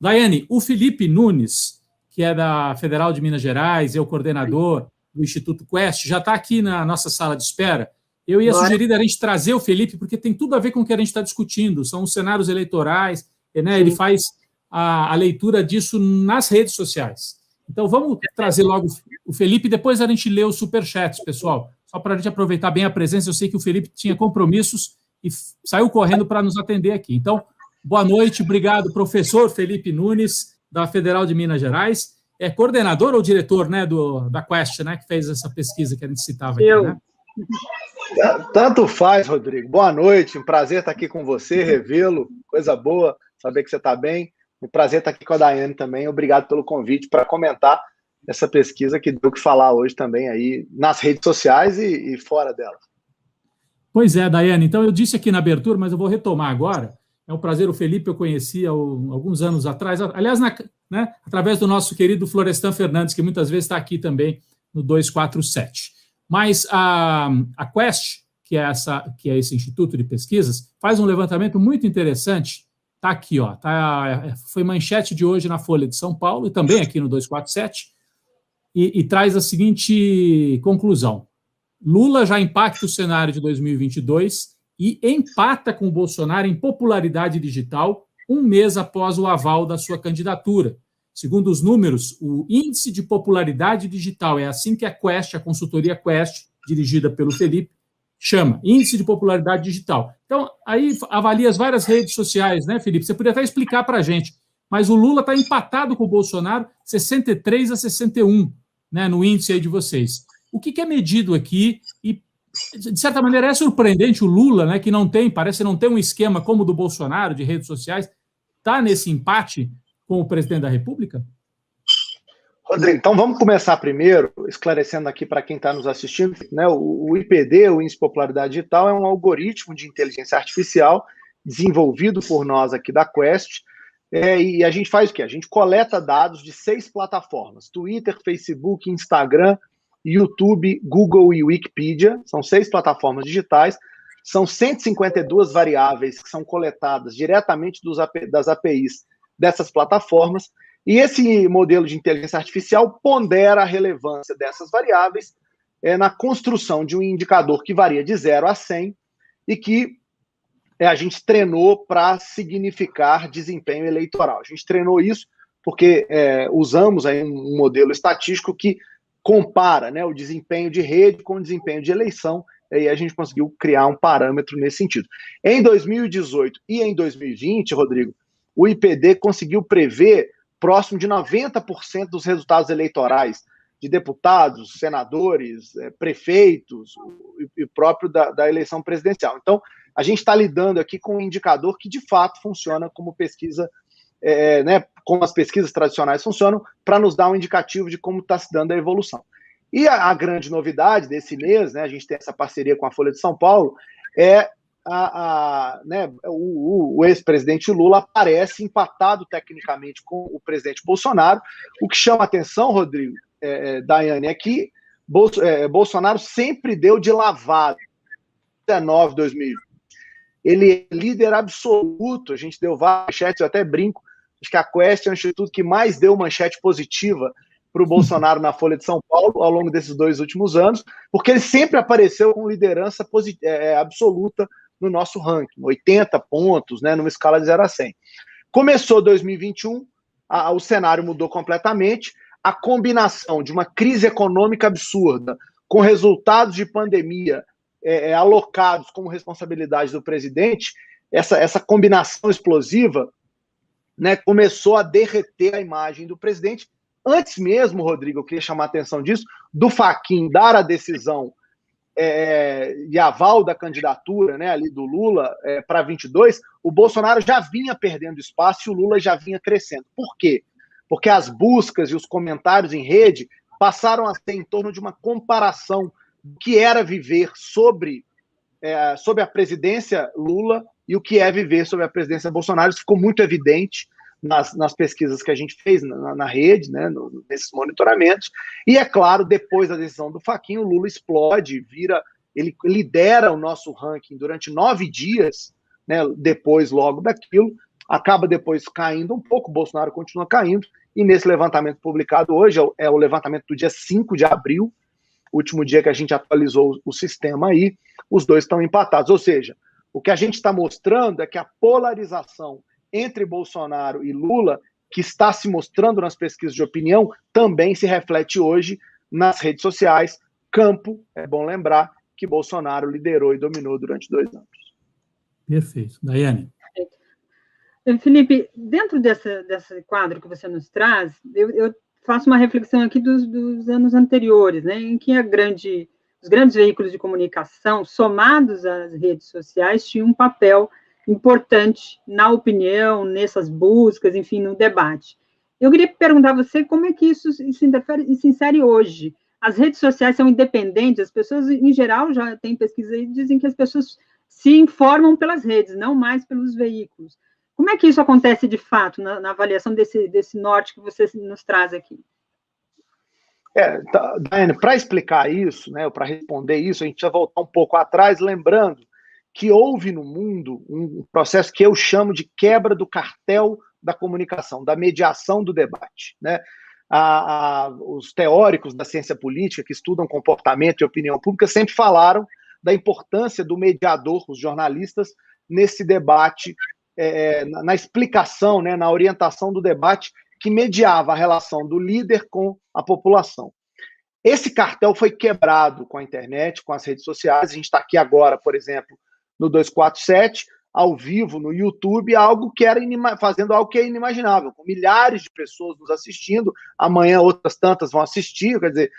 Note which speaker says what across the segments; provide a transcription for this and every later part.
Speaker 1: Daiane, o Felipe Nunes, que é da Federal de Minas Gerais, é o coordenador do Instituto Quest, já está aqui na nossa sala de espera. Eu ia sugerir a gente trazer o Felipe, porque tem tudo a ver com o que a gente está discutindo. São os cenários eleitorais, né? Ele faz a leitura disso nas redes sociais. Então, vamos trazer logo o Felipe, depois a gente lê os superchats, pessoal. Só para a gente aproveitar bem a presença, eu sei que o Felipe tinha compromissos e saiu correndo para nos atender aqui. Então, boa noite, obrigado, professor Felipe Nunes, da Federal de Minas Gerais. É coordenador ou diretor, né, da Quest, né, que fez essa pesquisa que a gente citava aqui, né?
Speaker 2: Tanto faz, Rodrigo. Boa noite, um prazer estar aqui com você, revê-lo, coisa boa, saber que você está bem. Um prazer estar aqui com a Daiane também. Obrigado pelo convite para comentar essa pesquisa que deu o que falar hoje também aí nas redes sociais e fora delas.
Speaker 1: Pois é, Daiane. Então, eu disse aqui na abertura, mas eu vou retomar agora. É um prazer, o Felipe eu conheci há alguns anos atrás, aliás, né, através do nosso querido Florestan Fernandes, que muitas vezes está aqui também no 247. Mas a Quest, que é esse instituto de pesquisas, faz um levantamento muito interessante. Está aqui, ó, foi manchete de hoje na Folha de São Paulo e também aqui no 247, e traz a seguinte conclusão. Lula já impacta o cenário de 2022 e empata com o Bolsonaro em popularidade digital um mês após o aval da sua candidatura. Segundo os números, o índice de popularidade digital, é assim que a Quest, a consultoria Quest, dirigida pelo Felipe, chama, índice de popularidade digital. Então, aí avalia as várias redes sociais, né, Felipe? Você podia até explicar para a gente, mas o Lula está empatado com o Bolsonaro, 63-61, né, no índice aí de vocês. O que é medido aqui? E, de certa maneira, é surpreendente o Lula, né, que parece não ter um esquema como o do Bolsonaro, de redes sociais, está nesse empate com o presidente da República?
Speaker 2: Rodrigo, então vamos começar primeiro, esclarecendo aqui para quem está nos assistindo, né, o IPD, o Índice de Popularidade Digital, é um algoritmo de inteligência artificial desenvolvido por nós aqui da Quest, e a gente faz o quê? A gente coleta dados de 6 plataformas, Twitter, Facebook, Instagram, YouTube, Google e Wikipedia, são 6 plataformas digitais, são 152 variáveis que são coletadas diretamente das APIs dessas plataformas, e esse modelo de inteligência artificial pondera a relevância dessas variáveis na construção de um indicador que varia de 0 a 100 e que a gente treinou para significar desempenho eleitoral. A gente treinou isso porque usamos aí um modelo estatístico que compara, né, o desempenho de rede com o desempenho de eleição, e a gente conseguiu criar um parâmetro nesse sentido. Em 2018 e em 2020, Rodrigo, o IPD conseguiu prever próximo de 90% dos resultados eleitorais de deputados, senadores, prefeitos e próprio da eleição presidencial. Então, a gente está lidando aqui com um indicador que, de fato, funciona como pesquisa, né, como as pesquisas tradicionais funcionam, para nos dar um indicativo de como está se dando a evolução. E a grande novidade desse mês, né, a gente tem essa parceria com a Folha de São Paulo, né, o ex-presidente Lula aparece empatado tecnicamente com o presidente Bolsonaro. O que chama atenção, Rodrigo, Daiane, é que Bolsonaro sempre deu de lavada, 19, 2020. Ele é líder absoluto, a gente deu várias manchetes, eu até brinco, acho que a Quest é o instituto que mais deu manchete positiva para o Bolsonaro na Folha de São Paulo ao longo desses 2 últimos anos, porque ele sempre apareceu com liderança absoluta no nosso ranking, 80 pontos, né, numa escala de 0 a 100. Começou 2021, o cenário mudou completamente, a combinação de uma crise econômica absurda com resultados de pandemia alocados como responsabilidade do presidente, essa combinação explosiva, né, começou a derreter a imagem do presidente. Antes mesmo, Rodrigo, eu queria chamar a atenção disso, do Fachin dar a decisão de aval da candidatura, né, ali do Lula para 22, o Bolsonaro já vinha perdendo espaço e o Lula já vinha crescendo. Por quê? Porque as buscas e os comentários em rede passaram a ser em torno de uma comparação do que era viver sobre a presidência Lula e o que é viver sobre a presidência Bolsonaro. Isso ficou muito evidente nas pesquisas que a gente fez na rede, né, nesses monitoramentos. E, é claro, depois da decisão do Fachin, o Lula explode, ele lidera o nosso ranking durante 9 dias, né, depois, logo daquilo, acaba depois caindo um pouco, o Bolsonaro continua caindo, e nesse levantamento publicado hoje, é o levantamento do dia 5 de abril, último dia que a gente atualizou o sistema aí, os dois estão empatados. Ou seja, o que a gente está mostrando é que a polarização entre Bolsonaro e Lula, que está se mostrando nas pesquisas de opinião, também se reflete hoje nas redes sociais. Campo, é bom lembrar que Bolsonaro liderou e dominou durante 2 anos.
Speaker 1: Perfeito. Daiane.
Speaker 3: Felipe, dentro desse quadro que você nos traz, eu faço uma reflexão aqui dos anos anteriores, né, em que os grandes veículos de comunicação, somados às redes sociais, tinham um papel importante na opinião, nessas buscas, enfim, no debate. Eu queria perguntar a você como é que isso se interfere e se insere hoje. As redes sociais são independentes, as pessoas, em geral, já tem pesquisa aí, dizem que as pessoas se informam pelas redes, não mais pelos veículos. Como é que isso acontece de fato na avaliação desse norte que você nos traz aqui?
Speaker 2: Daiane, para explicar isso, né, para responder isso, a gente precisa voltar um pouco atrás, lembrando que houve no mundo um processo que eu chamo de quebra do cartel da comunicação, da mediação do debate, né? Os teóricos da ciência política que estudam comportamento e opinião pública sempre falaram da importância do mediador, os jornalistas, nesse debate, na explicação, né, na orientação do debate que mediava a relação do líder com a população. Esse cartel foi quebrado com a internet, com as redes sociais. A gente está aqui agora, por exemplo, no 247, ao vivo, no YouTube, fazendo algo que é inimaginável, com milhares de pessoas nos assistindo, amanhã outras tantas vão assistir, quer dizer,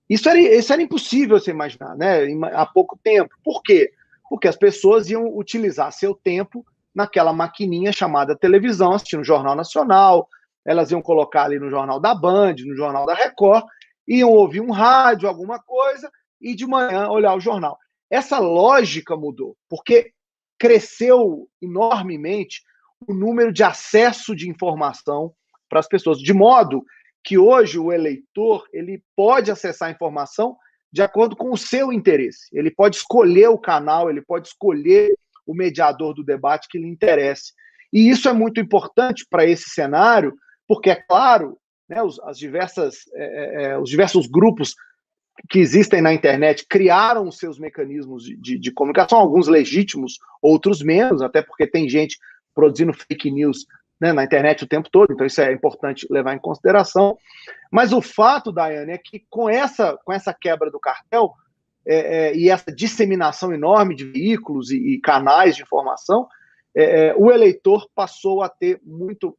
Speaker 2: isso era impossível você imaginar, né, há pouco tempo. Por quê? Porque as pessoas iam utilizar seu tempo naquela maquininha chamada televisão, assistindo o Jornal Nacional, elas iam colocar ali no Jornal da Band, no Jornal da Record, iam ouvir um rádio, alguma coisa, e de manhã olhar o jornal. Essa lógica mudou, porque cresceu enormemente o número de acesso de informação para as pessoas, de modo que hoje o eleitor ele pode acessar a informação de acordo com o seu interesse. Ele pode escolher o canal, ele pode escolher o mediador do debate que lhe interesse. E isso é muito importante para esse cenário, porque, é claro, né, os diversos grupos que existem na internet criaram os seus mecanismos de comunicação, alguns legítimos, outros menos, até porque tem gente produzindo fake news, né, na internet o tempo todo, então isso é importante levar em consideração. Mas o fato, Daiane, é que com essa quebra do cartel e essa disseminação enorme de veículos e canais de informação, o eleitor passou a ter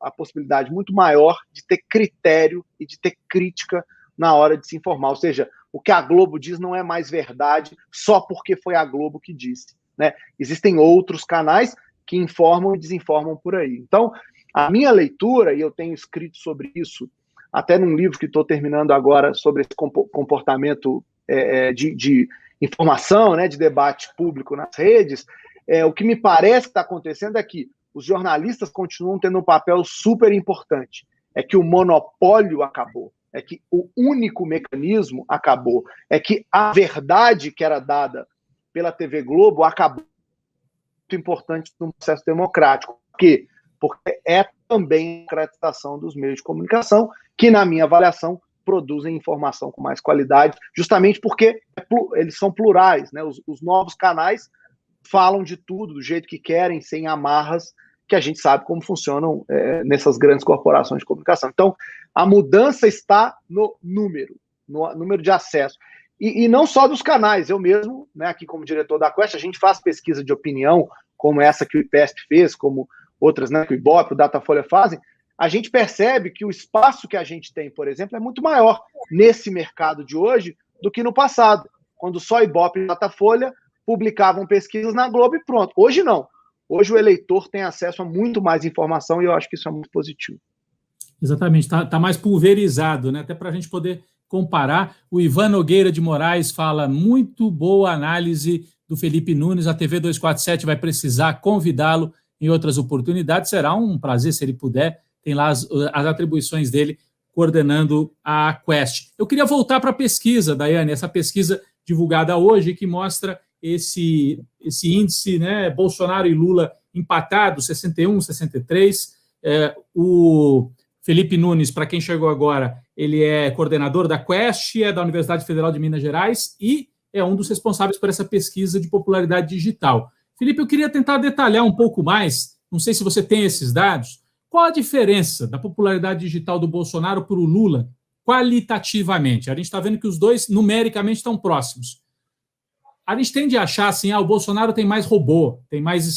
Speaker 2: a possibilidade muito maior de ter critério e de ter crítica na hora de se informar. Ou seja, o que a Globo diz não é mais verdade só porque foi a Globo que disse, né? Existem outros canais que informam e desinformam por aí. Então, a minha leitura, e eu tenho escrito sobre isso, até num livro que estou terminando agora sobre esse comportamento de informação, né, de debate público nas redes, o que me parece que está acontecendo é que os jornalistas continuam tendo um papel super importante. É que o monopólio acabou, é que o único mecanismo acabou, é que a verdade que era dada pela TV Globo acabou. Muito importante no processo democrático. Por quê? Porque é também a democratização dos meios de comunicação, que, na minha avaliação, produzem informação com mais qualidade, justamente porque eles são plurais, né? Os novos canais falam de tudo, do jeito que querem, sem amarras, que a gente sabe como funcionam nessas grandes corporações de comunicação. Então, a mudança está no número de acesso. E não só dos canais, eu mesmo, né, aqui como diretor da Quest, a gente faz pesquisa de opinião, como essa que o IPESP fez, como outras, né, que o Ibope, o Datafolha fazem, a gente percebe que o espaço que a gente tem, por exemplo, é muito maior nesse mercado de hoje do que no passado, quando só Ibope e Datafolha publicavam pesquisas na Globo e pronto. Hoje não. Hoje o eleitor tem acesso a muito mais informação e eu acho que isso é muito positivo.
Speaker 1: Exatamente, está mais pulverizado, né? Até para a gente poder comparar. O Ivan Nogueira de Moraes fala: muito boa análise do Felipe Nunes, a TV 247 vai precisar convidá-lo em outras oportunidades, será um prazer se ele puder, tem lá as atribuições dele coordenando a Quest. Eu queria voltar para a pesquisa, Daiane, essa pesquisa divulgada hoje que mostra esse índice, né, Bolsonaro e Lula empatado, 61, 63. O Felipe Nunes, para quem chegou agora, ele é coordenador da Quest, é da Universidade Federal de Minas Gerais e é um dos responsáveis por essa pesquisa de popularidade digital. Felipe, eu queria tentar detalhar um pouco mais, não sei se você tem esses dados, qual a diferença da popularidade digital do Bolsonaro para o Lula qualitativamente? A gente está vendo que os dois numericamente estão próximos. A gente tende a achar assim, o Bolsonaro tem mais robô, tem mais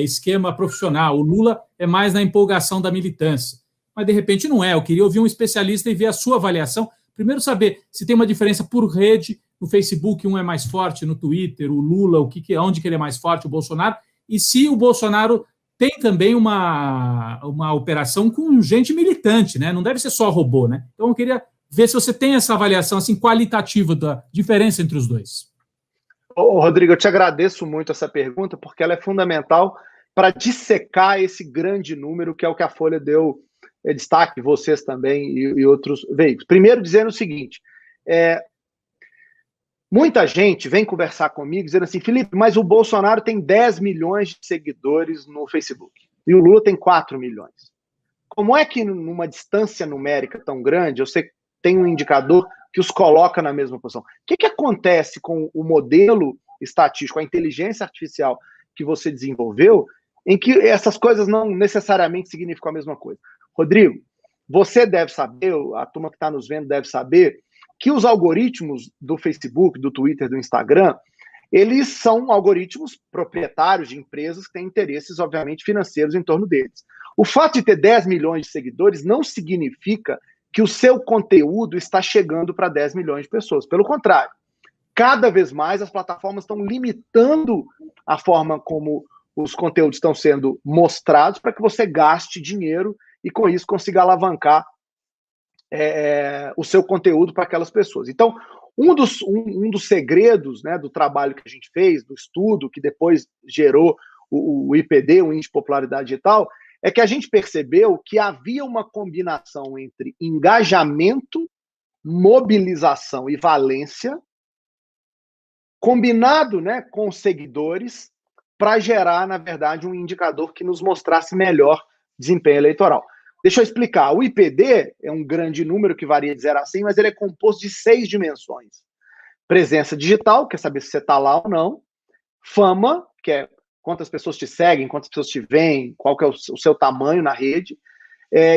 Speaker 1: esquema profissional, o Lula é mais na empolgação da militância. Mas, de repente, não é. Eu queria ouvir um especialista e ver a sua avaliação. Primeiro, saber se tem uma diferença por rede. No Facebook, um é mais forte, no Twitter, o Lula, onde que ele é mais forte, o Bolsonaro. E se o Bolsonaro tem também uma operação com gente militante, né? Não deve ser só robô, né? Então, eu queria ver se você tem essa avaliação assim, qualitativa da diferença entre os dois.
Speaker 2: Rodrigo, eu te agradeço muito essa pergunta, porque ela é fundamental para dissecar esse grande número, que é o que a Folha deu destaque, vocês também e outros veículos. Primeiro, dizendo o seguinte, muita gente vem conversar comigo dizendo assim, Felipe, mas o Bolsonaro tem 10 milhões de seguidores no Facebook e o Lula tem 4 milhões. Como é que numa distância numérica tão grande, eu sei que tem um indicador que os coloca na mesma posição? O que acontece com o modelo estatístico, a inteligência artificial que você desenvolveu, em que essas coisas não necessariamente significam a mesma coisa? Rodrigo, você deve saber, a turma que está nos vendo deve saber, que os algoritmos do Facebook, do Twitter, do Instagram, eles são algoritmos proprietários de empresas que têm interesses, obviamente, financeiros em torno deles. O fato de ter 10 milhões de seguidores não significa que o seu conteúdo está chegando para 10 milhões de pessoas. Pelo contrário, cada vez mais as plataformas estão limitando a forma como os conteúdos estão sendo mostrados para que você gaste dinheiro e, com isso, consiga alavancar o seu conteúdo para aquelas pessoas. Então, um dos segredos, né, do trabalho que a gente fez, do estudo que depois gerou o IPD, o Índice de Popularidade Digital, é que a gente percebeu que havia uma combinação entre engajamento, mobilização e valência, combinado, né, com os seguidores, para gerar, na verdade, um indicador que nos mostrasse melhor desempenho eleitoral. Deixa eu explicar. O IPD é um grande número que varia de 0 a 100, mas ele é composto de 6 dimensões. Presença digital, quer saber se você está lá ou não. Fama, que é quantas pessoas te seguem, quantas pessoas te veem, qual que é o seu tamanho na rede.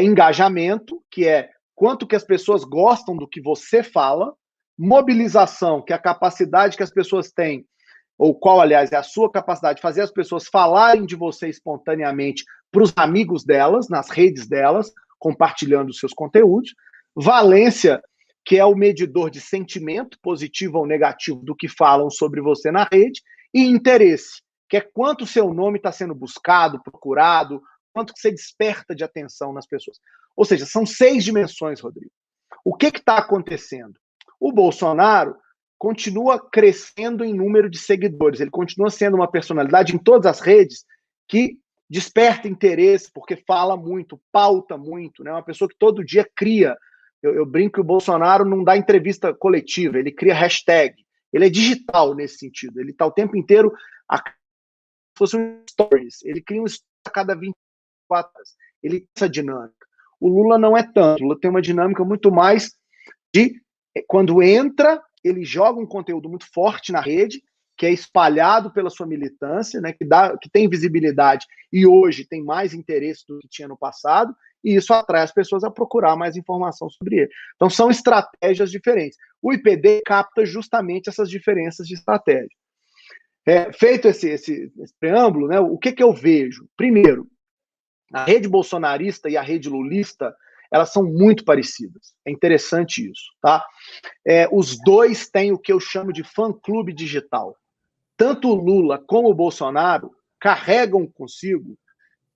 Speaker 2: Engajamento, que é quanto que as pessoas gostam do que você fala. Mobilização, que é a capacidade que as pessoas têm, ou qual, aliás, é a sua capacidade de fazer as pessoas falarem de você espontaneamente para os amigos delas, nas redes delas, compartilhando os seus conteúdos. Valência, que é o medidor de sentimento, positivo ou negativo, do que falam sobre você na rede. E interesse, que é quanto o seu nome está sendo buscado, procurado, quanto que você desperta de atenção nas pessoas. Ou seja, são 6 dimensões, Rodrigo. O que está acontecendo? O Bolsonaro continua crescendo em número de seguidores, ele continua sendo uma personalidade em todas as redes que desperta interesse, porque fala muito, pauta muito, né? Uma pessoa que todo dia cria. Eu brinco que o Bolsonaro não dá entrevista coletiva, ele cria hashtag. Ele é digital nesse sentido, ele está o tempo inteiro fosse um stories, ele cria um stories a cada 24 horas, ele tem essa dinâmica. O Lula não é tanto, o Lula tem uma dinâmica muito mais de, quando entra, ele joga um conteúdo muito forte na rede, que é espalhado pela sua militância, né, que tem visibilidade e hoje tem mais interesse do que tinha no passado, e isso atrai as pessoas a procurar mais informação sobre ele. Então, são estratégias diferentes. O IPD capta justamente essas diferenças de estratégia. Feito esse preâmbulo, né, o que eu vejo? Primeiro, a rede bolsonarista e a rede lulista, elas são muito parecidas. É interessante isso, tá? Os dois têm o que eu chamo de fã-clube digital. Tanto o Lula como o Bolsonaro carregam consigo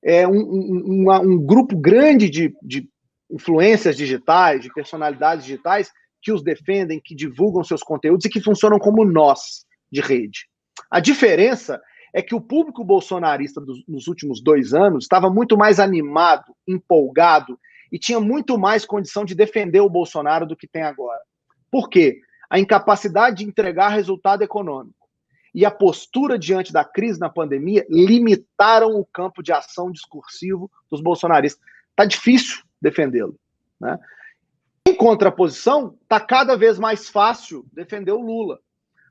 Speaker 2: um grupo grande de influências digitais, de personalidades digitais que os defendem, que divulgam seus conteúdos e que funcionam como nós de rede. A diferença é que o público bolsonarista nos últimos 2 anos estava muito mais animado, empolgado e tinha muito mais condição de defender o Bolsonaro do que tem agora. Por quê? A incapacidade de entregar resultado econômico. e a postura diante da crise na pandemia limitaram o campo de ação discursivo dos bolsonaristas. Está difícil defendê-lo, né? Em contraposição, está cada vez mais fácil defender o Lula.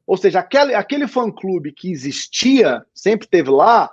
Speaker 2: Ou seja, aquele fã-clube que existia, sempre teve lá,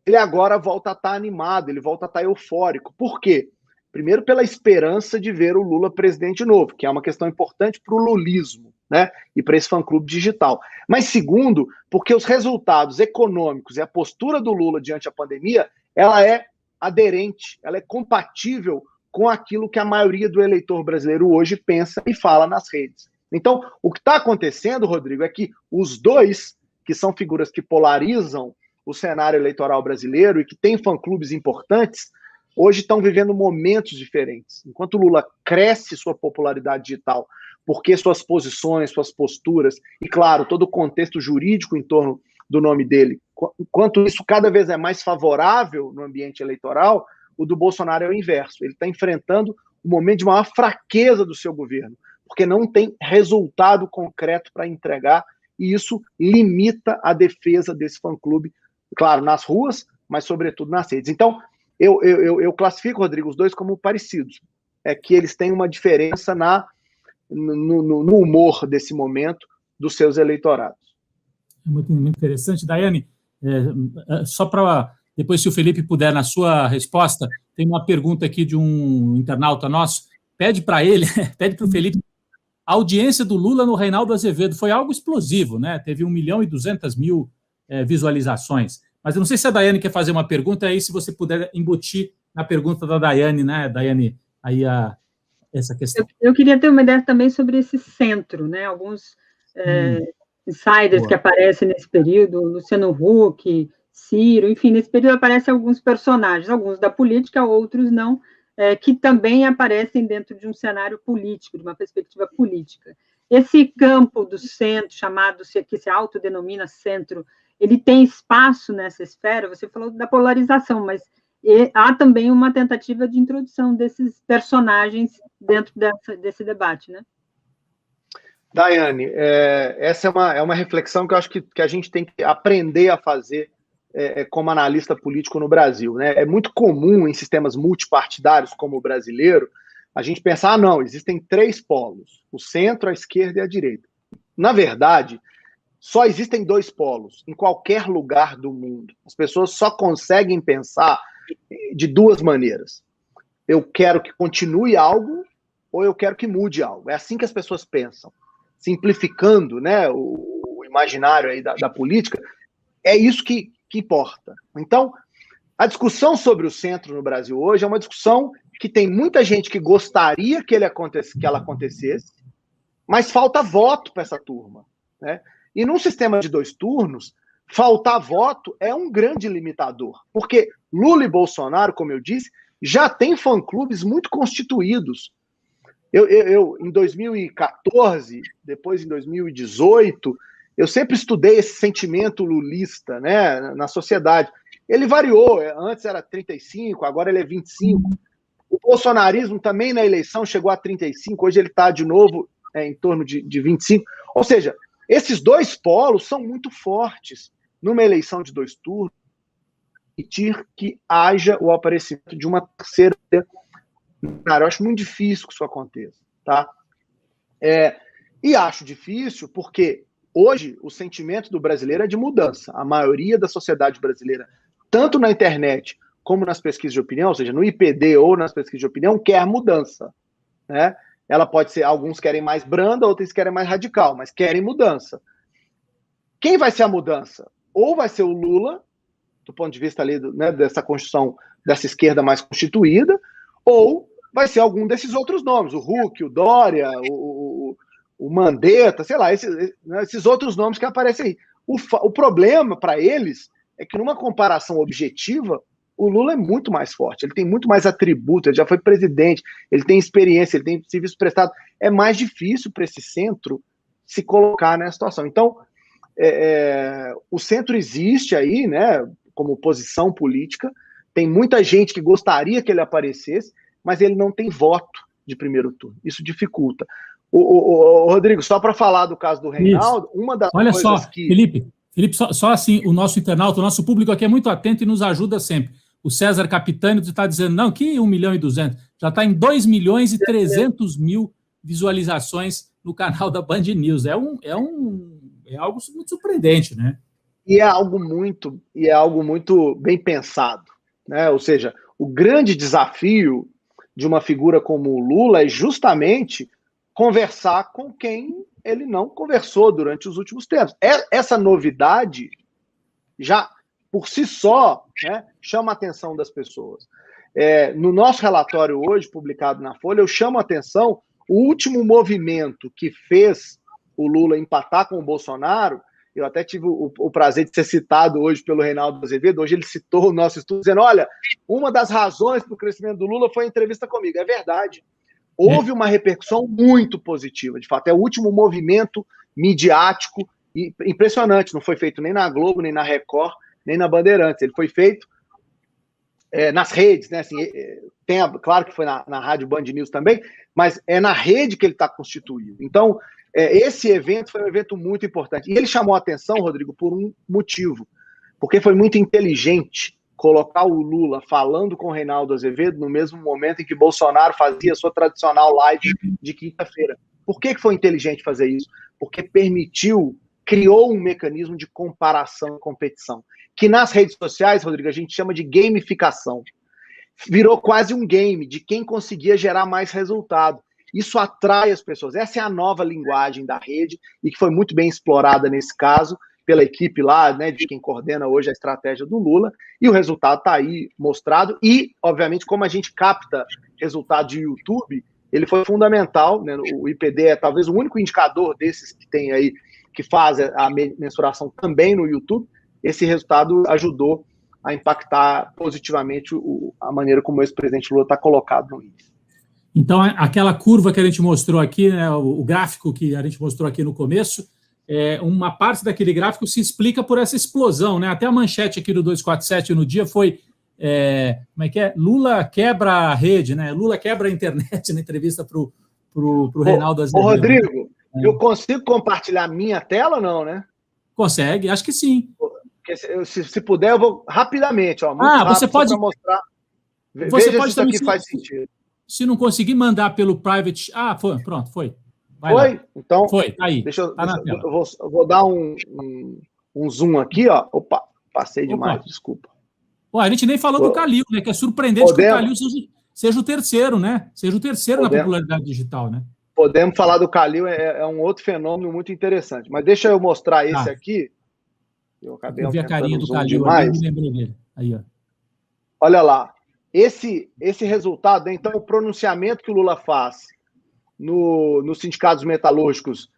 Speaker 2: ele agora volta a estar animado, ele volta a estar eufórico. Por quê? Primeiro, pela esperança de ver o Lula presidente novo, que é uma questão importante para o lulismo, né? E para esse fã-clube digital. Mas segundo, porque os resultados econômicos e a postura do Lula diante da pandemia, ela é aderente, ela é compatível com aquilo que a maioria do eleitor brasileiro hoje pensa e fala nas redes. Então, o que está acontecendo, Rodrigo, é que os dois, que são figuras que polarizam o cenário eleitoral brasileiro e que têm fã-clubes importantes, hoje estão vivendo momentos diferentes. Enquanto o Lula cresce sua popularidade digital, porque suas posições, suas posturas, e claro, todo o contexto jurídico em torno do nome dele, enquanto isso cada vez é mais favorável no ambiente eleitoral, o do Bolsonaro é o inverso. Ele está enfrentando um momento de maior fraqueza do seu governo, porque não tem resultado concreto para entregar, e isso limita a defesa desse fã-clube, claro, nas ruas, mas sobretudo nas redes. Então, eu classifico, Rodrigo, os dois como parecidos. É que eles têm uma diferença no humor desse momento dos seus eleitorados.
Speaker 1: É muito interessante. Daiane, só para... Depois, se o Felipe puder, na sua resposta, tem uma pergunta aqui de um internauta nosso. Pede para ele, pede para o Felipe. A audiência do Lula no Reinaldo Azevedo foi algo explosivo, né? Teve 1.200.000 visualizações. Mas eu não sei se a Daiane quer fazer uma pergunta, aí se você puder embutir na pergunta da Daiane, né, Daiane, aí essa questão.
Speaker 3: Eu queria ter uma ideia também sobre esse centro, né? Alguns insiders Boa. Que aparecem nesse período, Luciano Huck, Ciro, enfim, nesse período aparecem alguns personagens, alguns da política, outros não, que também aparecem dentro de um cenário político, de uma perspectiva política. Esse campo do centro, chamado, que se autodenomina centro, ele tem espaço nessa esfera? Você falou da polarização, mas há também uma tentativa de introdução desses personagens dentro desse debate, né?
Speaker 2: Daiane, essa é uma reflexão que eu acho que a gente tem que aprender a fazer como analista político no Brasil, né? É muito comum em sistemas multipartidários como o brasileiro a gente pensar, não, existem 3 polos, o centro, a esquerda e a direita. Na verdade, só existem 2 polos em qualquer lugar do mundo. As pessoas só conseguem pensar de 2 maneiras. Eu quero que continue algo ou eu quero que mude algo. É assim que as pessoas pensam. Simplificando, né, o imaginário aí da política, é isso que importa. Então, a discussão sobre o centro no Brasil hoje é uma discussão que tem muita gente que gostaria que ela acontecesse, mas falta voto para essa turma, né? E num sistema de 2 turnos, faltar voto é um grande limitador, porque Lula e Bolsonaro, como eu disse, já têm fã-clubes muito constituídos. Eu, em 2014, depois em 2018, eu sempre estudei esse sentimento lulista, né, na sociedade. Ele variou, antes era 35, agora ele é 25. O bolsonarismo também na eleição chegou a 35, hoje ele está de novo em torno de 25. Ou seja, esses 2 polos são muito fortes numa eleição de 2 turnos, permitir que haja o aparecimento de uma terceira. Cara, eu acho muito difícil que isso aconteça, tá? E acho difícil porque hoje o sentimento do brasileiro é de mudança. A maioria da sociedade brasileira, tanto na internet como nas pesquisas de opinião, ou seja, no IPD ou nas pesquisas de opinião, quer mudança, né? Ela pode ser, alguns querem mais branda, outros querem mais radical, mas querem mudança. Quem vai ser a mudança? Ou vai ser o Lula, do ponto de vista ali, né, dessa construção, dessa esquerda mais constituída, ou vai ser algum desses outros nomes, o Huck, o Dória, o Mandetta, sei lá, esses outros nomes que aparecem aí. O problema para eles é que numa comparação objetiva, o Lula é muito mais forte, ele tem muito mais atributo, ele já foi presidente, ele tem experiência, ele tem serviço prestado. É mais difícil para esse centro se colocar nessa situação. Então, o centro existe aí, né, como posição política, tem muita gente que gostaria que ele aparecesse, mas ele não tem voto de primeiro turno. Isso dificulta. Rodrigo, só para falar do caso do Reinaldo, uma das
Speaker 1: Olha
Speaker 2: coisas
Speaker 1: só,
Speaker 2: que...
Speaker 1: Felipe, só assim, o nosso internauta, o nosso público aqui é muito atento e nos ajuda sempre. O César Capitani está dizendo, não, que 1.200.000, já está em 2.300.000 visualizações no canal da Band News. É algo muito surpreendente, né?
Speaker 2: E é algo muito bem pensado, né? Ou seja, o grande desafio de uma figura como o Lula é justamente conversar com quem ele não conversou durante os últimos tempos. Essa novidade já, por si só, né, chama a atenção das pessoas. No nosso relatório hoje, publicado na Folha, eu chamo a atenção o último movimento que fez o Lula empatar com o Bolsonaro. Eu até tive o prazer de ser citado hoje pelo Reinaldo Azevedo. Hoje ele citou o nosso estudo, dizendo, olha, uma das razões para o crescimento do Lula foi a entrevista comigo. É verdade. Houve uma repercussão muito positiva, de fato. É o último movimento midiático impressionante. Não foi feito nem na Globo, nem na Record, nem na Bandeirantes. Ele foi feito nas redes, né? Assim, claro que foi na Rádio Band News também, mas é na rede que ele está constituído. Então, esse evento foi um evento muito importante. E ele chamou a atenção, Rodrigo, por um motivo. Porque foi muito inteligente colocar o Lula falando com o Reinaldo Azevedo no mesmo momento em que Bolsonaro fazia a sua tradicional live de quinta-feira. Por que foi inteligente fazer isso? Porque criou um mecanismo de comparação e competição, que nas redes sociais, Rodrigo, a gente chama de gamificação. Virou quase um game de quem conseguia gerar mais resultado. Isso atrai as pessoas. Essa é a nova linguagem da rede e que foi muito bem explorada nesse caso pela equipe lá, né, de quem coordena hoje a estratégia do Lula, e o resultado está aí mostrado. E, obviamente, como a gente capta resultado de YouTube, ele foi fundamental, né? O IPD é talvez o único indicador desses que tem aí, que faz a mensuração também no YouTube. Esse resultado ajudou a impactar positivamente a maneira como o ex-presidente Lula está colocado no índice.
Speaker 1: Então, aquela curva que a gente mostrou aqui, né, o gráfico que a gente mostrou aqui no começo, uma parte daquele gráfico se explica por essa explosão, né? Até a manchete aqui do 247 no dia foi, como é que é? Lula quebra a rede, né? Lula quebra a internet na entrevista para o Reinaldo Azevedo.
Speaker 2: Rodrigo, eu consigo compartilhar minha tela ou não, né?
Speaker 1: Consegue, acho que sim.
Speaker 2: Se puder, eu vou rapidamente. Ó,
Speaker 1: você pode
Speaker 2: mostrar.
Speaker 1: Você
Speaker 2: Veja
Speaker 1: pode
Speaker 2: se isso aqui faz sentido.
Speaker 1: Se não conseguir mandar pelo private... pronto, foi.
Speaker 2: Foi? Então,
Speaker 1: foi, tá aí.
Speaker 2: Eu vou dar um zoom aqui, ó. Opa, passei demais, desculpa.
Speaker 1: A gente nem falou do Calil, né? Que é surpreendente que o Calil seja o terceiro, né? Seja o terceiro na popularidade digital, né?
Speaker 2: Podemos falar do Calil, é um outro fenômeno muito interessante. Mas deixa eu mostrar esse aqui.
Speaker 1: Eu vi a carinha do Calil, eu me lembrei dele. Aí, ó.
Speaker 2: Olha lá. Esse resultado, então, o pronunciamento que o Lula faz nos sindicatos metalúrgicos,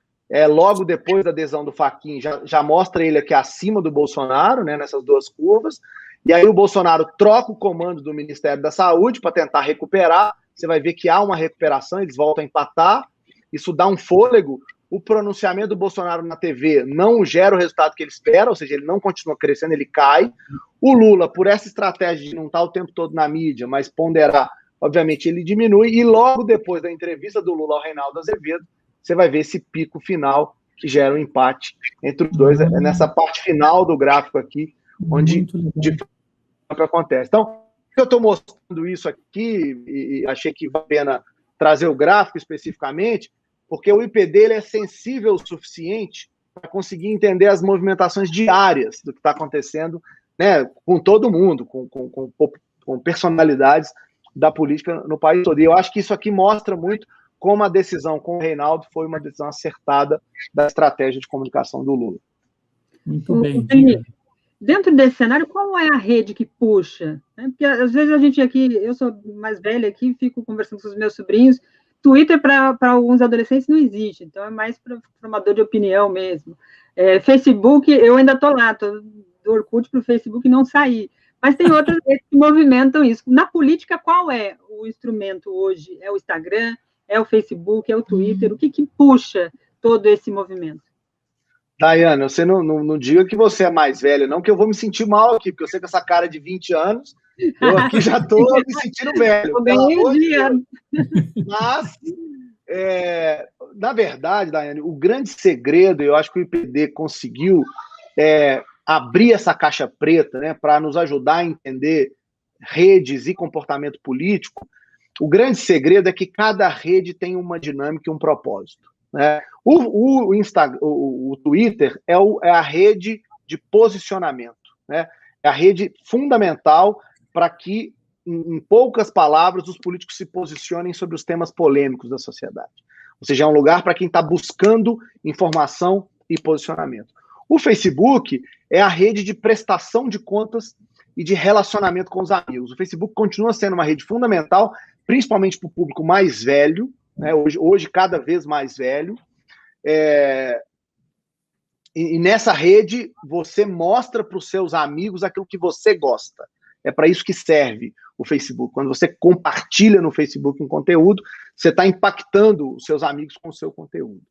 Speaker 2: logo depois da adesão do Fachin, já mostra ele aqui acima do Bolsonaro, né, nessas duas curvas, e aí o Bolsonaro troca o comando do Ministério da Saúde para tentar recuperar. Você vai ver que há uma recuperação, eles voltam a empatar, isso dá um fôlego. O pronunciamento do Bolsonaro na TV não gera o resultado que ele espera, ou seja, ele não continua crescendo, ele cai. O Lula, por essa estratégia de não estar o tempo todo na mídia, mas ponderar, obviamente ele diminui, e logo depois da entrevista do Lula ao Reinaldo Azevedo, você vai ver esse pico final que gera um empate entre os dois, nessa parte final do gráfico aqui, onde de fato acontece. Então, eu estou mostrando isso aqui, e achei que vale a pena trazer o gráfico especificamente, porque o IPD ele é sensível o suficiente para conseguir entender as movimentações diárias do que está acontecendo, né, com todo mundo, com personalidades da política no país todo. E eu acho que isso aqui mostra muito como a decisão com o Reinaldo foi uma decisão acertada da estratégia de comunicação do Lula.
Speaker 1: Muito bem.
Speaker 3: Dentro desse cenário, qual é a rede que puxa? Porque às vezes a gente aqui, eu sou mais velha aqui, fico conversando com os meus sobrinhos. Twitter, para alguns adolescentes, não existe, então é mais para formador de opinião mesmo. Facebook, eu ainda estou lá, estou do Orkut para o Facebook não sair. Mas tem outras redes que movimentam isso. Na política, qual é o instrumento hoje? É o Instagram? É o Facebook? É o Twitter? O que puxa todo esse movimento?
Speaker 2: Daiane, você não diga que você é mais velha, não, que eu vou me sentir mal aqui, porque eu sei que essa cara de 20 anos, eu aqui já estou me sentindo velho.
Speaker 3: Eu ganhei um dia.
Speaker 2: Mas, na verdade, Daiane, o grande segredo, eu acho que o IPD conseguiu abrir essa caixa preta, né, para nos ajudar a entender redes e comportamento político, o grande segredo é que cada rede tem uma dinâmica e um propósito, né? O Twitter é a rede de posicionamento, né? É a rede fundamental para que, em poucas palavras, os políticos se posicionem sobre os temas polêmicos da sociedade. Ou seja, é um lugar para quem está buscando informação e posicionamento. O Facebook é a rede de prestação de contas e de relacionamento com os amigos. O Facebook continua sendo uma rede fundamental, principalmente para o público mais velho, né? Hoje cada vez mais velho. E nessa rede você mostra para os seus amigos aquilo que você gosta. É para isso que serve o Facebook. Quando você compartilha no Facebook um conteúdo, você está impactando os seus amigos com o seu conteúdo.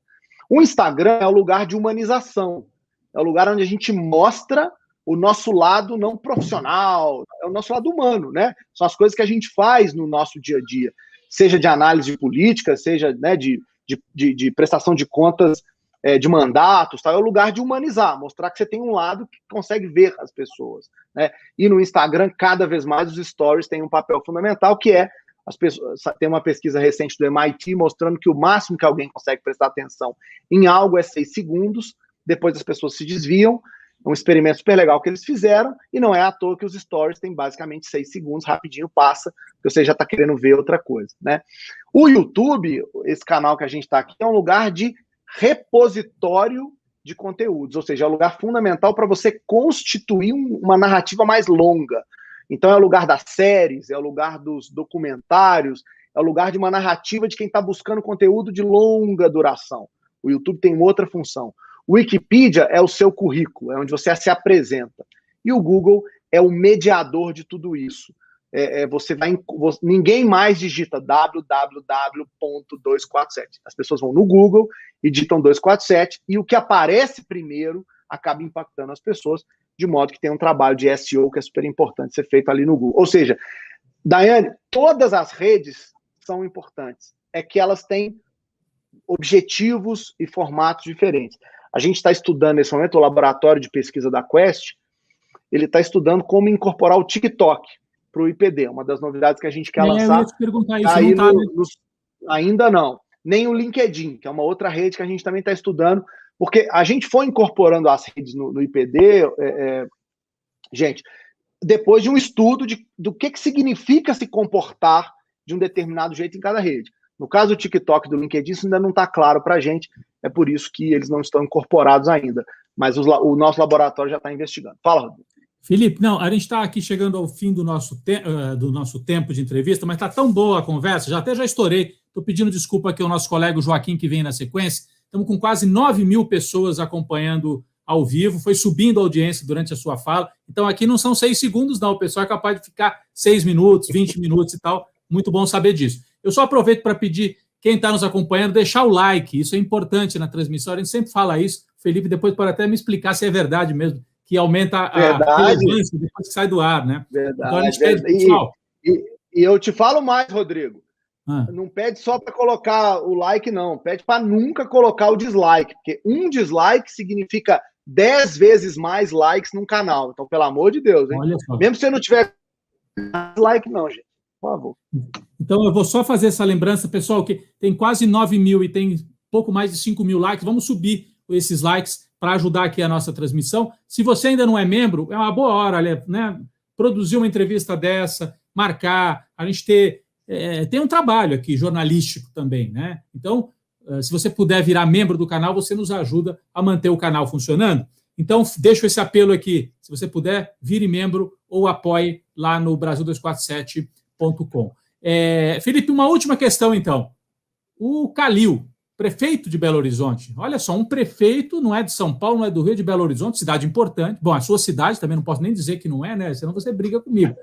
Speaker 2: O Instagram é o lugar de humanização. É o lugar onde a gente mostra o nosso lado não profissional, é o nosso lado humano, né? São as coisas que a gente faz no nosso dia a dia, seja de análise política, seja, né, de prestação de contas, de mandatos, tá? É o lugar de humanizar, mostrar que você tem um lado que consegue ver as pessoas, né? E no Instagram, cada vez mais, os stories têm um papel fundamental, que é as pessoas. Tem uma pesquisa recente do MIT mostrando que o máximo que alguém consegue prestar atenção em algo é 6 segundos, depois as pessoas se desviam. É um experimento super legal que eles fizeram, e não é à toa que os stories têm basicamente 6 segundos, rapidinho passa, porque você já está querendo ver outra coisa, né? O YouTube, esse canal que a gente está aqui, é um lugar de repositório de conteúdos, ou seja, é um lugar fundamental para você constituir uma narrativa mais longa. Então é o lugar das séries, é o lugar dos documentários, é o lugar de uma narrativa de quem está buscando conteúdo de longa duração. O YouTube tem outra função. O Wikipedia é o seu currículo, é onde você se apresenta. E o Google é o mediador de tudo isso. Ninguém mais digita www.247. As pessoas vão no Google e digitam 247, e o que aparece primeiro acaba impactando as pessoas, de modo que tem um trabalho de SEO que é super importante ser feito ali no Google. Ou seja, Daiane, todas as redes são importantes. É que elas têm objetivos e formatos diferentes. A gente está estudando nesse momento, o laboratório de pesquisa da Quest, ele está estudando como incorporar o TikTok para o IPD, uma das novidades que a gente quer lançar.
Speaker 1: Eu ia te perguntar isso,
Speaker 2: aí
Speaker 1: não tá,
Speaker 2: ainda não. Nem o LinkedIn, que é uma outra rede que a gente também está estudando, porque a gente foi incorporando as redes no IPD, gente, depois de um estudo do que significa se comportar de um determinado jeito em cada rede. No caso do TikTok e do LinkedIn, isso ainda não está claro para a gente, é por isso que eles não estão incorporados ainda, mas o nosso laboratório já está investigando. Fala, Rodrigo.
Speaker 1: Felipe, não, a gente está aqui chegando ao fim do nosso tempo de entrevista, mas está tão boa a conversa, já estourei, estou pedindo desculpa aqui ao nosso colega Joaquim, que vem na sequência, estamos com quase 9.000 pessoas acompanhando ao vivo, foi subindo a audiência durante a sua fala, então aqui não são 6 segundos não, o pessoal é capaz de ficar 6 minutos, 20 minutos e tal, muito bom saber disso. Eu só aproveito para pedir quem está nos acompanhando, deixar o like, isso é importante na transmissão, a gente sempre fala isso, o Felipe depois pode até me explicar se é verdade mesmo, que aumenta a relevância depois que sai do ar, né?
Speaker 2: Verdade.
Speaker 1: Então a gente pede, pessoal.
Speaker 2: E eu te falo mais, Rodrigo, não pede só para colocar o like, não, pede para nunca colocar o dislike, porque um dislike significa 10 vezes mais likes num canal, então pelo amor de Deus, hein? Mesmo se você não tiver like, não, gente. Por favor.
Speaker 1: Então, eu vou só fazer essa lembrança, pessoal, que tem quase 9.000 e tem pouco mais de 5.000 likes. Vamos subir esses likes para ajudar aqui a nossa transmissão. Se você ainda não é membro, é uma boa hora, né? Produzir uma entrevista dessa, marcar, a gente tem um trabalho aqui, jornalístico também, né? Então, se você puder virar membro do canal, você nos ajuda a manter o canal funcionando. Então, deixo esse apelo aqui. Se você puder, vire membro ou apoie lá no Brasil247.com. Felipe, uma última questão, então. O Calil, prefeito de Belo Horizonte. Olha só, um prefeito não é de São Paulo, não é do Rio, de Belo Horizonte, cidade importante. Bom, a sua cidade também não posso nem dizer que não é, né? Senão você briga comigo.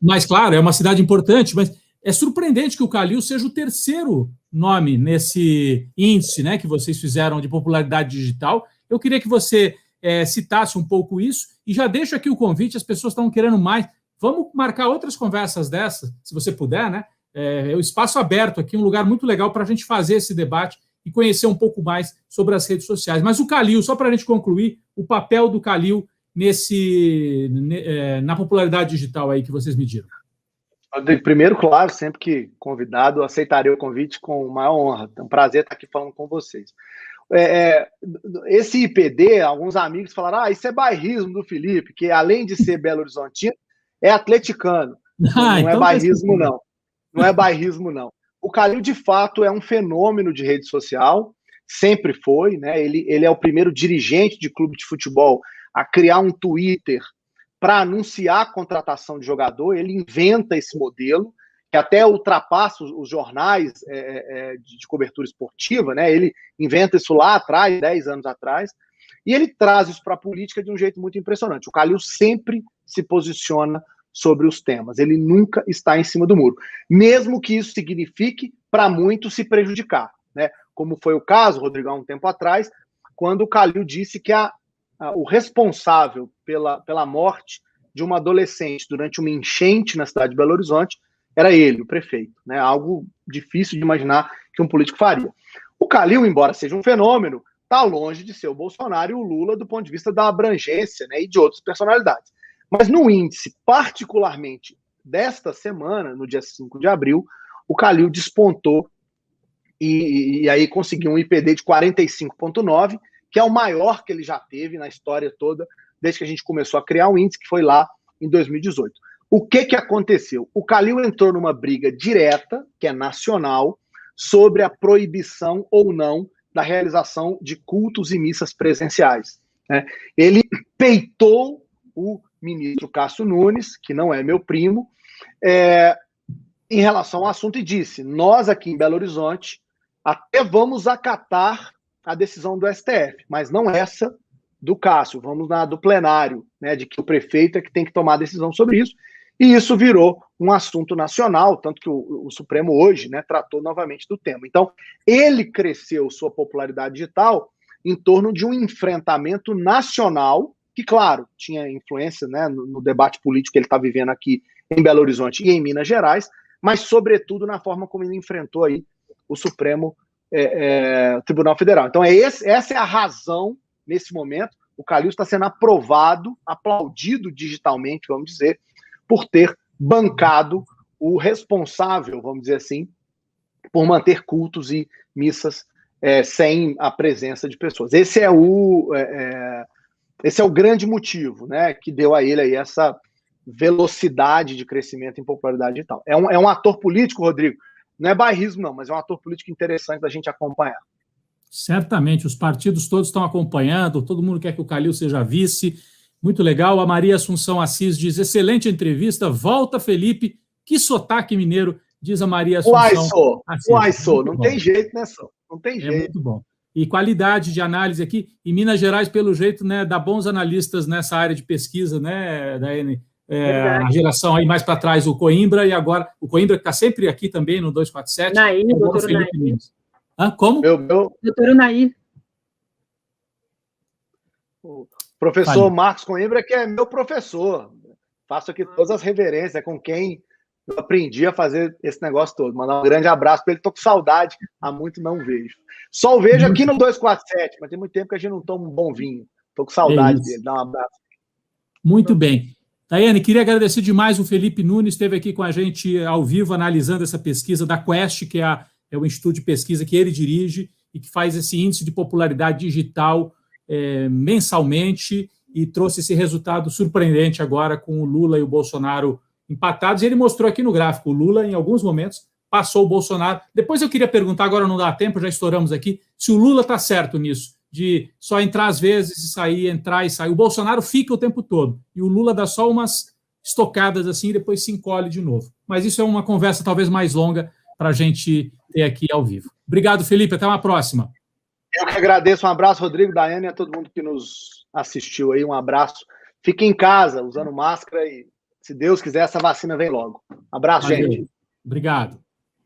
Speaker 1: Mas claro, é uma cidade importante, mas é surpreendente que o Calil seja o terceiro nome nesse índice, né, que vocês fizeram de popularidade digital. Eu queria que você citasse um pouco isso e já deixo aqui o convite, as pessoas estão querendo mais. Vamos marcar outras conversas dessas, se você puder, né? É o espaço aberto aqui, um lugar muito legal para a gente fazer esse debate e conhecer um pouco mais sobre as redes sociais. Mas o Calil, só para a gente concluir, o papel do Calil na popularidade digital aí que vocês mediram.
Speaker 2: Primeiro, claro, sempre que convidado, aceitarei o convite com maior honra. É um prazer estar aqui falando com vocês. Esse IPD, alguns amigos falaram, isso é bairrismo do Felipe, que além de ser Belo Horizontino, é atleticano. Não é bairrismo, não. Não é bairrismo, não. O Calil, de fato, é um fenômeno de rede social, sempre foi, né? Ele é o primeiro dirigente de clube de futebol a criar um Twitter para anunciar a contratação de jogador. Ele inventa esse modelo, que até ultrapassa os jornais de cobertura esportiva, né? Ele inventa isso lá atrás, 10 anos atrás, e ele traz isso para a política de um jeito muito impressionante. O Calil sempre se posiciona sobre os temas, ele nunca está em cima do muro, mesmo que isso signifique, para muitos, se prejudicar, né? Como foi o caso, Rodrigo, há um tempo atrás, quando o Calil disse que o responsável pela morte de uma adolescente durante uma enchente na cidade de Belo Horizonte era ele, o prefeito, né? Algo difícil de imaginar que um político faria. O Calil, embora seja um fenômeno, está longe de ser o Bolsonaro e o Lula do ponto de vista da abrangência, né, e de outras personalidades. Mas no índice, particularmente desta semana, no dia 5 de abril, o Calil despontou e aí conseguiu um IPD de 45,9, que é o maior que ele já teve na história toda, desde que a gente começou a criar o índice, que foi lá em 2018. O que aconteceu? O Calil entrou numa briga direta, que é nacional, sobre a proibição ou não da realização de cultos e missas presenciais, né? Ele peitou o ministro Cássio Nunes, que não é meu primo, em relação ao assunto, e disse: nós aqui em Belo Horizonte até vamos acatar a decisão do STF, mas não essa do Cássio, vamos na do plenário, né, de que o prefeito é que tem que tomar a decisão sobre isso, e isso virou um assunto nacional, tanto que o Supremo hoje, né, tratou novamente do tema. Então, ele cresceu sua popularidade digital em torno de um enfrentamento nacional, que, claro, tinha influência, né, no debate político que ele está vivendo aqui em Belo Horizonte e em Minas Gerais, mas, sobretudo, na forma como ele enfrentou aí o Supremo Tribunal Federal. Então, essa é a razão, nesse momento, o Calil está sendo aprovado, aplaudido digitalmente, vamos dizer, por ter bancado o responsável, vamos dizer assim, por manter cultos e missas sem a presença de pessoas. Esse é o grande motivo, né, que deu a ele aí essa velocidade de crescimento em popularidade digital. É um ator político, Rodrigo, não é bairrismo não, mas é um ator político interessante da gente acompanhar.
Speaker 1: Certamente, os partidos todos estão acompanhando, todo mundo quer que o Calil seja vice, muito legal. A Maria Assunção Assis diz, excelente entrevista, volta Felipe, que sotaque mineiro, diz a Maria Assunção Assis.
Speaker 2: Uai, sou, não tem jeito, né, Sô? Não tem jeito.
Speaker 1: Muito bom. E qualidade de análise aqui, em Minas Gerais, pelo jeito, né, dá bons analistas nessa área de pesquisa, né, Daiane? A geração aí mais para trás, o Coimbra, e agora o Coimbra que está sempre aqui também no 247.
Speaker 3: Nair, doutor Nair.
Speaker 1: Como?
Speaker 3: Doutor Nair.
Speaker 2: O professor Marcos Coimbra, que é meu professor. Faço aqui todas as reverências, é com quem eu aprendi a fazer esse negócio todo. Mandar um grande abraço para ele, estou com saudade, há muito não vejo. Só o vejo aqui no 247, mas tem muito tempo que a gente não toma um bom vinho. Estou com saudade dele, dá um abraço.
Speaker 1: Muito bem. Daiane, queria agradecer demais o Felipe Nunes, esteve aqui com a gente ao vivo, analisando essa pesquisa da Quest, que é o instituto de pesquisa que ele dirige e que faz esse índice de popularidade digital mensalmente, e trouxe esse resultado surpreendente agora com o Lula e o Bolsonaro empatados. E ele mostrou aqui no gráfico, o Lula, em alguns momentos, passou o Bolsonaro. Depois eu queria perguntar, agora não dá tempo, já estouramos aqui, se o Lula está certo nisso, de só entrar às vezes e sair, entrar e sair. O Bolsonaro fica o tempo todo, e o Lula dá só umas estocadas assim e depois se encolhe de novo. Mas isso é uma conversa talvez mais longa para a gente ter aqui ao vivo. Obrigado, Felipe, até uma próxima.
Speaker 2: Eu que agradeço, um abraço, Rodrigo, Daiane, a todo mundo que nos assistiu aí, um abraço. Fique em casa, usando máscara, e se Deus quiser, essa vacina vem logo. Abraço, gente.
Speaker 1: Obrigado.